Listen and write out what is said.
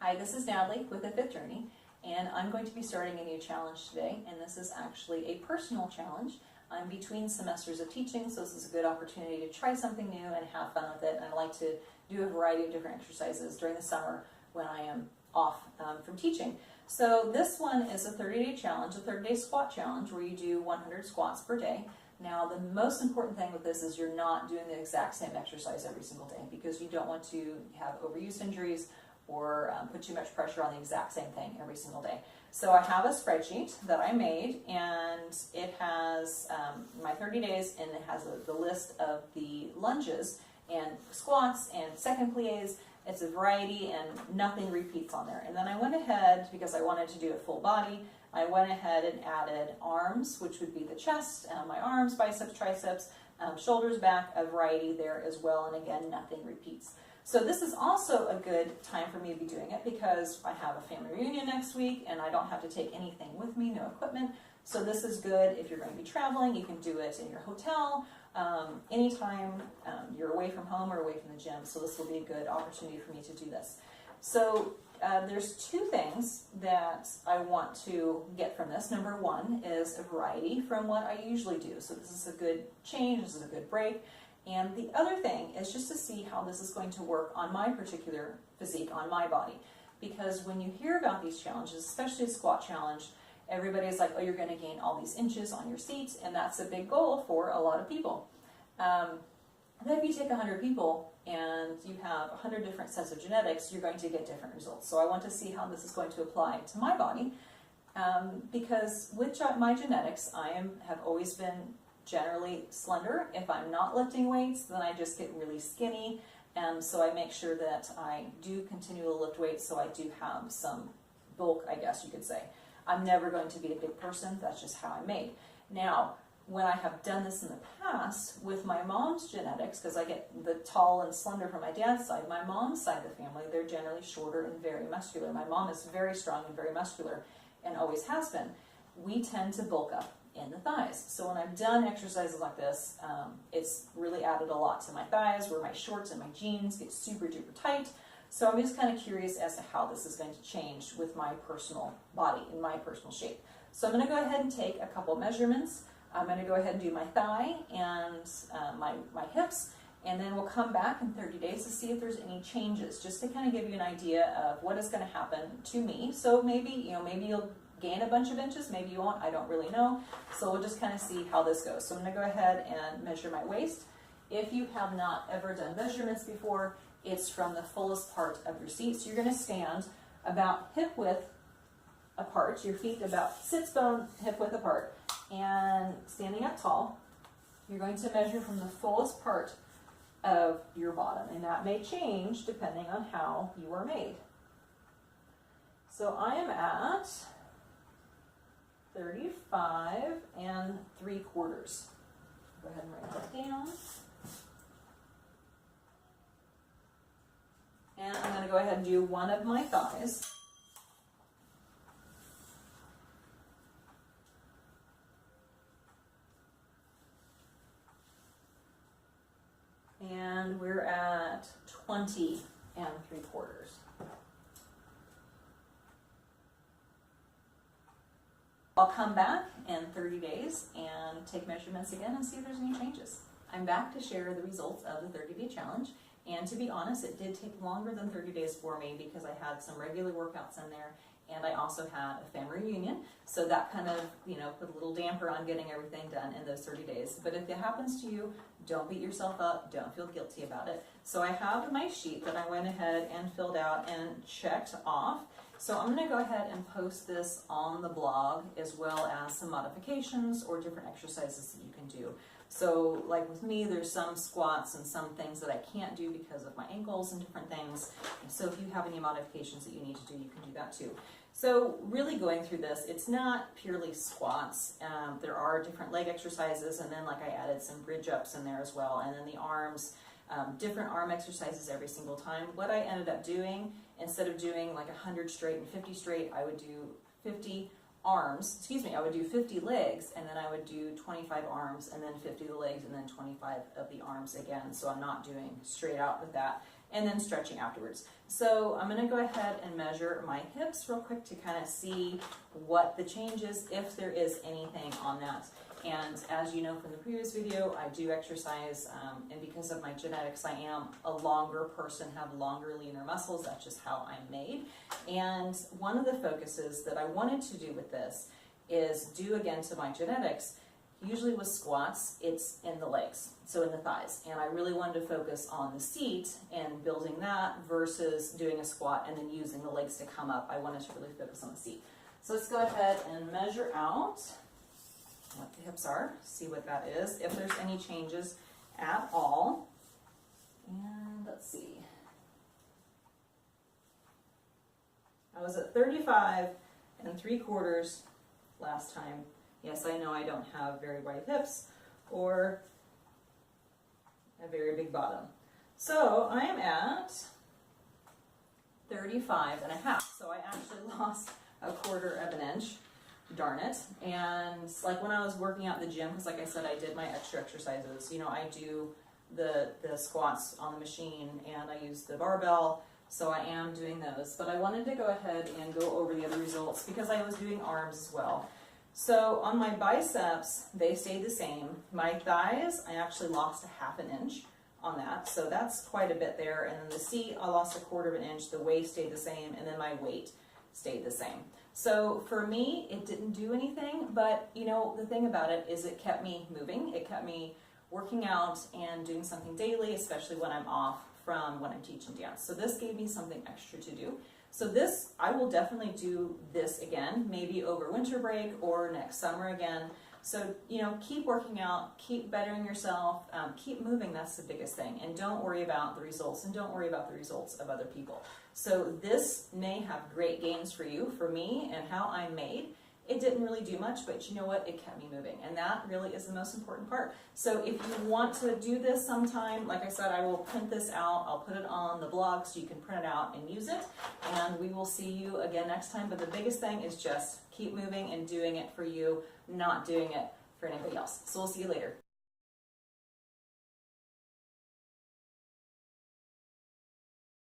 Hi, this is Natalie with the Fifth Journey, and I'm going to be starting a new challenge today, and this is actually a personal challenge. I'm between semesters of teaching, so this is a good opportunity to try something new and have fun with it, and I like to do a variety of different exercises during the summer when I am off from teaching. So this one is a 30-day challenge, a 30-day squat challenge where you do 100 squats per day. Now, the most important thing with this is you're not doing the exact same exercise every single day because you don't want to have overuse injuries or put too much pressure on the exact same thing every single day. So I have a spreadsheet that I made, and it has my 30 days, and it has the list of the lunges and squats and second plies. It's a variety, and nothing repeats on there. And then I went ahead, because I wanted to do it full body, I went ahead and added arms, which would be the chest, my arms, biceps, triceps, shoulders, back, a variety there as well, and again, nothing repeats. So this is also a good time for me to be doing it because I have a family reunion next week and I don't have to take anything with me, no equipment. So this is good if you're going to be traveling. You can do it in your hotel, anytime you're away from home or away from the gym. So this will be a good opportunity for me to do this. So there's two things that I want to get from this. Number one is a variety from what I usually do. So this is a good change, this is a good break. And the other thing is just to see how this is going to work on my particular physique, on my body. Because when you hear about these challenges, especially a squat challenge, everybody's like, oh, you're going to gain all these inches on your seats, and that's a big goal for a lot of people. Then if you take 100 people and you have 100 different sets of genetics, you're going to get different results. So I want to see how this is going to apply to my body. Because with my genetics, I have always been generally slender. If I'm not lifting weights, then I just get really skinny, and so I make sure that I do continue to lift weights so I do have some bulk, I guess you could say. I'm never going to be a big person, that's just how I'm made. Now, when I have done this in the past with my mom's genetics, because I get the tall and slender from my dad's side, my mom's side of the family, they're generally shorter and very muscular. My mom is very strong and very muscular and always has been. We tend to bulk up in the thighs. So when I've done exercises like this, it's really added a lot to my thighs, where my shorts and my jeans get super duper tight. So I'm just kind of curious as to how this is going to change with my personal body and my personal shape. So I'm going to go ahead and take a couple measurements. I'm going to go ahead and do my thigh and my hips, and then we'll come back in 30 days to see if there's any changes, just to kind of give you an idea of what is going to happen to me. So maybe, maybe you'll gain a bunch of inches, maybe you won't, I don't really know. So we'll just kind of see how this goes. So I'm going to go ahead and measure my waist. If you have not ever done measurements before, it's from the fullest part of your seat. So you're going to stand about hip width apart, your feet about sits bone hip width apart, and standing up tall, you're going to measure from the fullest part of your bottom, and that may change depending on how you are made. So I am at 35 and 3/4. Go ahead and write that down. And I'm going to go ahead and do one of my thighs. And we're at 20 and 3/4. I'll come back in 30 days and take measurements again and see if there's any changes. I'm back to share the results of the 30-day challenge, and to be honest, it did take longer than 30 days for me because I had some regular workouts in there, and I also had a family reunion, so that kind of, put a little damper on getting everything done in those 30 days. But if it happens to you, don't beat yourself up, don't feel guilty about it. So I have my sheet that I went ahead and filled out and checked off. So I'm going to go ahead and post this on the blog, as well as some modifications or different exercises that you can do. So like with me, there's some squats and some things that I can't do because of my ankles and different things. So if you have any modifications that you need to do, you can do that too. So really going through this, it's not purely squats. There are different leg exercises, and then like I added some bridge ups in there as well, and then the arms, different arm exercises every single time. What I ended up doing, instead of doing like 100 straight and 50 straight, I would do 50 arms, I would do 50 legs, and then I would do 25 arms, and then 50 of the legs, and then 25 of the arms again. So I'm not doing straight out with that, and then stretching afterwards. So I'm gonna go ahead and measure my hips real quick to kind of see what the change is, if there is anything on that. And as you know from the previous video, I do exercise, and because of my genetics, I am a longer person, have longer, leaner muscles. That's just how I'm made. And one of the focuses that I wanted to do with this is due again to my genetics. Usually with squats, it's in the legs, so in the thighs. And I really wanted to focus on the seat and building that versus doing a squat and then using the legs to come up. I wanted to really focus on the seat. So let's go ahead and measure out what the hips are, see what that is, if there's any changes at all. And let's see. I was at 35 3/4 last time. Yes, I know I don't have very wide hips or a very big bottom. So I am at 35.5. So I actually lost 1/4 of an inch. Darn it. And like when I was working out in the gym, because like I said, I did my extra exercises. You know, I do the squats on the machine and I use the barbell, so I am doing those. But I wanted to go ahead and go over the other results because I was doing arms as well. So on my biceps, they stayed the same. My thighs, I actually lost 1/2 inch on that, so that's quite a bit there. And then the seat, I lost 1/4 inch. The waist stayed the same, and then my weight stayed the same. So for me, it didn't do anything, but you know, the thing about it is it kept me moving. It kept me working out and doing something daily, especially when I'm off from when I'm teaching dance. So this gave me something extra to do. So this, I will definitely do this again, maybe over winter break or next summer again. So, you know, keep working out, keep bettering yourself, keep moving. That's the biggest thing. And don't worry about the results, and don't worry about the results of other people. So this may have great gains for you. For me and how I'm made, it didn't really do much, but you know what? It kept me moving. And that really is the most important part. So if you want to do this sometime, like I said, I will print this out. I'll put it on the blog so you can print it out and use it. And we will see you again next time. But the biggest thing is just keep moving and doing it for you, not doing it for anybody else. So we'll see you later.